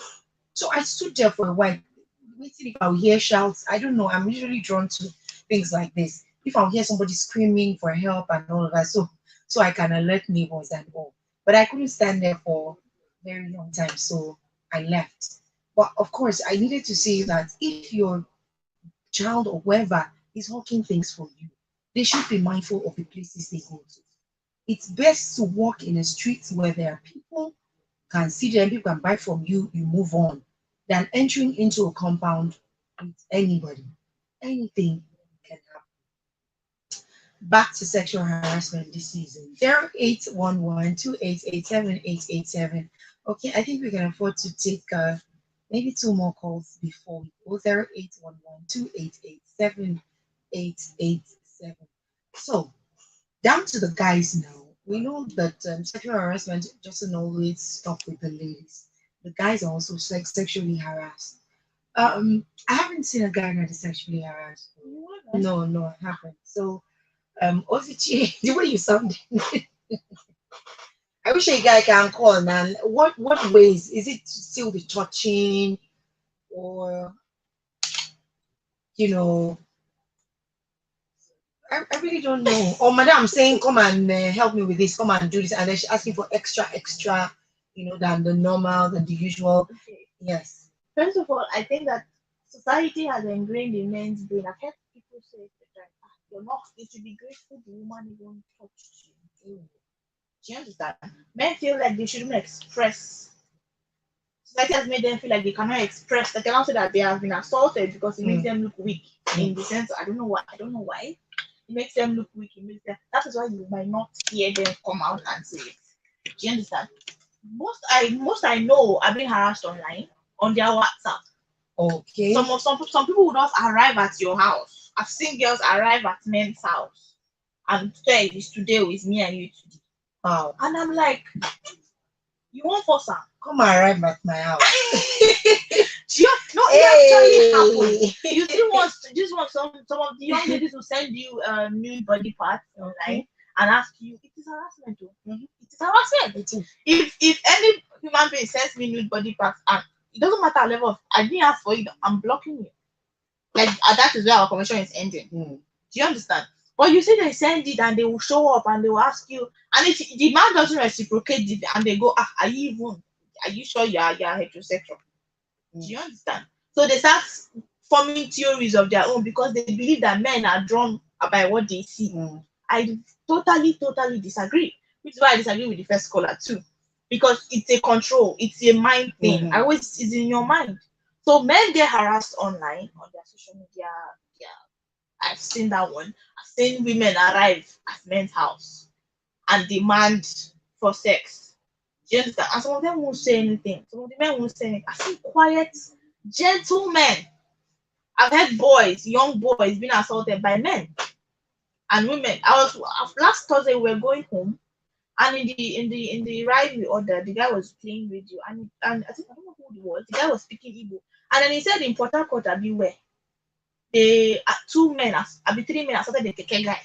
So I stood there for a while, waiting if I'll hear shouts. I don't know. I'm usually drawn to things like this. If I'll hear somebody screaming for help and all of that, so I can alert neighbors and all. But I couldn't stand there for a very long time, so I left. But of course, I needed to say that if your child or whoever is hawking things for you, they should be mindful of the places they go to. It's best to walk in a street where there are people, can see them, people can buy from you, you move on, than entering into a compound with anybody. Anything can happen. Back to sexual harassment this season. 0811 Okay, I think we can afford to take maybe two more calls before we go. 0811 So down to the guys now. We know that sexual harassment doesn't always stop with the ladies. The guys are also sexually harassed. I haven't seen a guy that is sexually harassed. No, no, I haven't. So, Ozichi, the way you sound, I wish a guy can call, man. What ways is it still the touching, or you know? I really don't know. Or madam saying, come and help me with this, come and do this, and then she's asking for extra, than the normal, than the usual. Okay. Yes. First of all, I think that society has ingrained in men's brain. I've heard people say that you're not, you should be grateful the woman even touched you. Do you understand? Men feel like they shouldn't express. Society has made them feel like they cannot express. They cannot say that they have been assaulted because it makes them look weak. In the sense, I don't know why. I don't know why. It makes them look weak. It makes them. That is why you might not hear them come out and say it. Do you understand? Most I know are being harassed online on their WhatsApp. Okay. Some people would not arrive at your house. I've seen girls arrive at men's house and say it's today with me and you today. Wow. And I'm like, you won't force her. Come arrive at my house. No, it actually happened. You still want just want some of the young ladies who send you nude body parts online and ask you, it is harassment too. It is harassment. It is. If any human being sends me nude body parts and it doesn't matter our level of, I didn't ask for it, I'm blocking you. Like that is where our conversation is ending. Do you understand? But you see, they send it and they will show up and they will ask you, and if the man doesn't reciprocate it, and they go, are you sure you are heterosexual? Do you understand? So they start forming theories of their own because they believe that men are drawn by what they see. I totally disagree. Which is why I disagree with the first caller too. Because it's a control, it's a mind thing. I always it's in your mind. So men get harassed online on their social media. Yeah, I've seen that one. I've seen women arrive at men's house and demand for sex. Do you understand? And some of them won't say anything. Some of the men won't say anything. I've seen quiet, gentlemen. I've had boys, young boys, being assaulted by men and women. Last Thursday we were going home, and in the ride we ordered, the guy was playing radio, and I don't know who it was. The guy was speaking Igbo, and then he said in Port Harcourt, beware. They two men, three men assaulted the keke guy.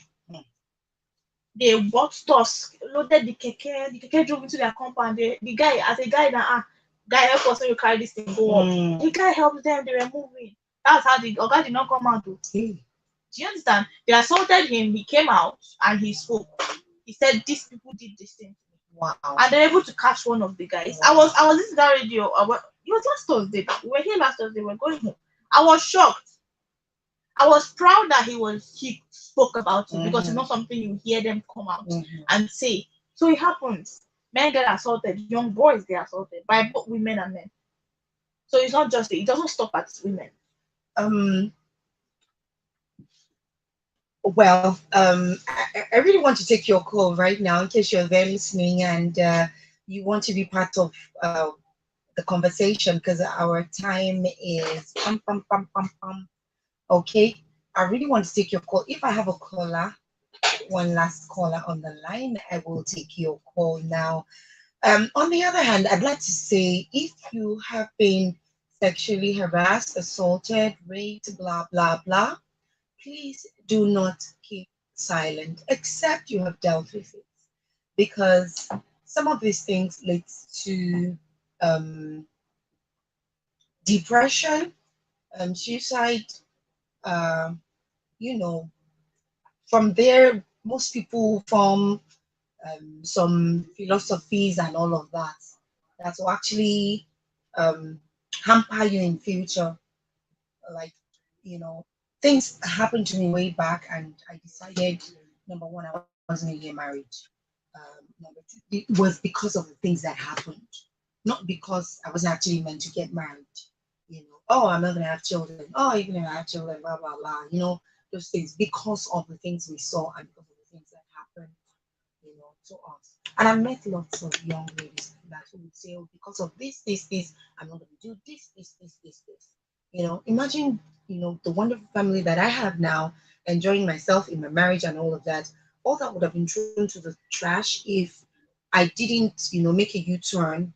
They bought stuff, loaded the keke. The keke drove into their compound. The guy, as a guy, now guy help us when you carry this thing go up. The guy helped them. They were moving. That's how the guy did not come out. Do you understand? They assaulted him. He came out and he spoke. He said these people did this thing to me. Wow. And they're able to catch one of the guys. Wow. I was listening to that radio. It was last Thursday. We were here last Thursday. We were going home. I was shocked. I was proud that he spoke about it because it's not something you hear them come out and say. So it happens. Men get assaulted, young boys get assaulted by both women and men. So it's not just it doesn't stop at women. Well, I really want to take your call right now in case you're there listening and you want to be part of the conversation because our time is okay. I really want to take your call. If I have a caller, one last caller on the line, I will take your call now. On the other hand, I'd like to say if you have been sexually harassed, assaulted, raped, blah, blah, blah, please do not keep silent, except you have dealt with it. Because some of these things lead to depression, suicide, you know, from there, most people form some philosophies and all of that that will actually hamper you in future. Like, things happened to me way back, and I decided, number one, I wasn't going to get married. Number two, it was because of the things that happened, not because I was actually meant to get married. Oh, I'm not going to have children. Oh, you're going to have children, blah, blah, blah. Those things because of the things we saw and because of the things that happened, to us. And I've met lots of young ladies that would say, oh, because of this, I'm not going to do this. Imagine, the wonderful family that I have now, enjoying myself in my marriage and all of that. All that would have been thrown to the trash if I didn't, make a U-turn.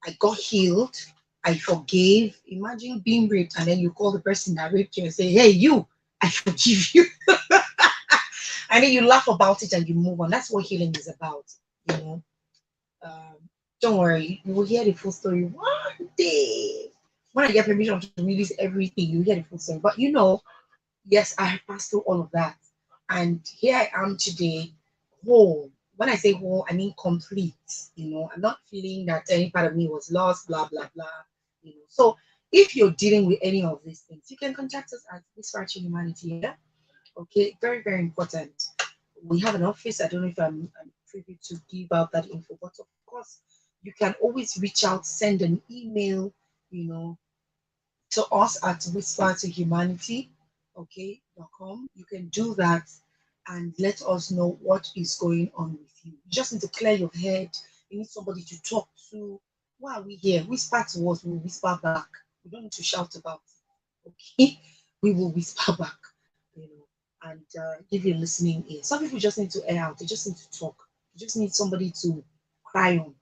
I got healed. I forgave. Imagine being raped and then you call the person that raped you and say, hey, you, I forgive you. And then you laugh about it and you move on. That's what healing is about, Don't worry, you will hear the full story one day. When I get permission to release everything, you hear the full story. But yes, I have passed through all of that. And here I am today, whole. When I say whole, I mean complete. I'm not feeling that any part of me was lost, blah, blah, blah. So if you're dealing with any of these things, you can contact us at Whisper to Humanity. Yeah. Okay. Very, very important. We have an office. I don't know if I'm privy to give out that info, but of course, you can always reach out, send an email, you know, to us at whisper to humanity, okay, .com. You can do that and let us know what is going on with you. You just need to clear your head. You need somebody to talk to. Why are we here? Whisper to us, we'll whisper back. We don't need to shout about it, okay? We will whisper back, you know, and give you a listening ear. Some people just need to air out, they just need to talk. You just need somebody to cry on.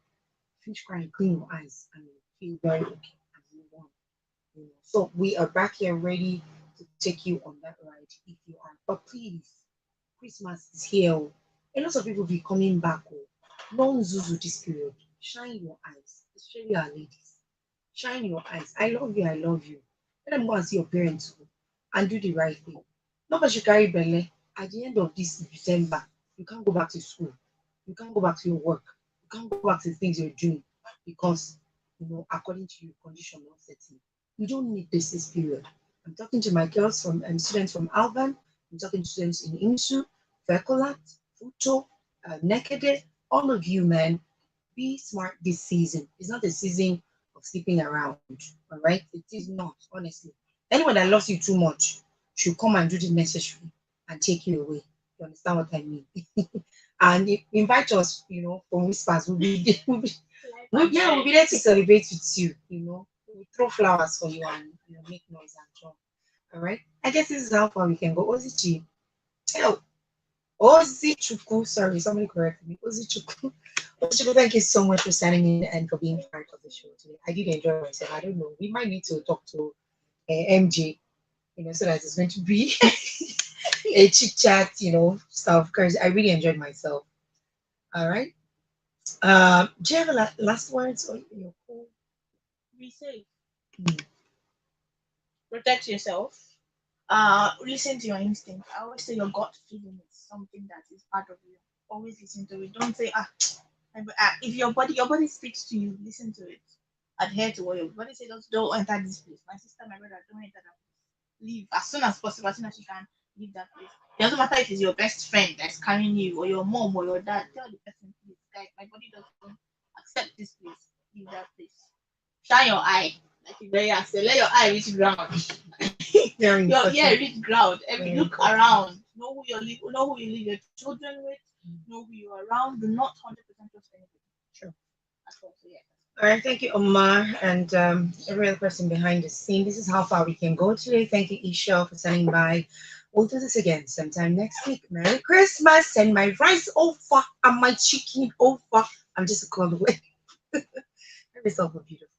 Finish crying, clean your eyes, and feel very okay and move on. So we are back here ready to take you on that ride if you are. But please, Christmas is here. Oh. A lot of people will be coming back. Oh. Non Zuzu this period. Shine your eyes, especially our ladies. Shine your eyes. I love you. I love you. Let them go and see your parents oh, and do the right thing. Not because you carry belly. At the end of this December, you can't go back to school. You can't go back to your work. You can't go back to the things you're doing because according to your condition not setting. You don't need this period. I'm talking to my girls from students from Alban. I'm talking to students in Insu, Vercolat, Futo, Nekede. All of you, man, be smart this season. It's not a season of sleeping around. All right, it is not. Honestly, anyone that loves you too much should come and do the necessary and take you away. You understand what I mean? And invite us, from Whispers. We'll be there to celebrate with you. We'll throw flowers for you and make noise and jump. All right. I guess this is how far we can go. Ozichi. Oh, Ozichuku. Sorry, somebody corrected me. Ozichuku. Ozichuku, thank you so much for signing in and for being part of the show today. I did enjoy myself. I don't know. We might need to talk to MJ, so that it's going to be a chit chat, stuff. Because I really enjoyed myself. All right. Do you have a last words or your call? Be safe. Mm. Protect yourself. Listen to your instinct. I always say your gut feeling is something that is part of you. Always listen to it. Don't say if your body speaks to you, listen to it. Adhere to what your body says. Don't enter this place. My sister, my brother, don't enter that place. Leave as soon as possible, as soon as you can. Leave that place. It doesn't matter if it's your best friend that's carrying you, or your mom, or your dad. Tell the person, please, guys, my body doesn't accept this place. Leave that place. Shine your eye. Like you very say, let your eye reach ground. Very Your important. ear reach ground. Every Very look important. around. Know who you leave your children with. Know who you are around. Do not 100% trust anybody. Sure. That's all. So yeah. All right, thank you, Omar, and every other person behind the scene. This is how far we can go today. Thank you, Isha, for standing by. We'll do this again sometime next week. Merry Christmas! Send my rice over and my chicken over. I'm just a call away. Have yourself a beautiful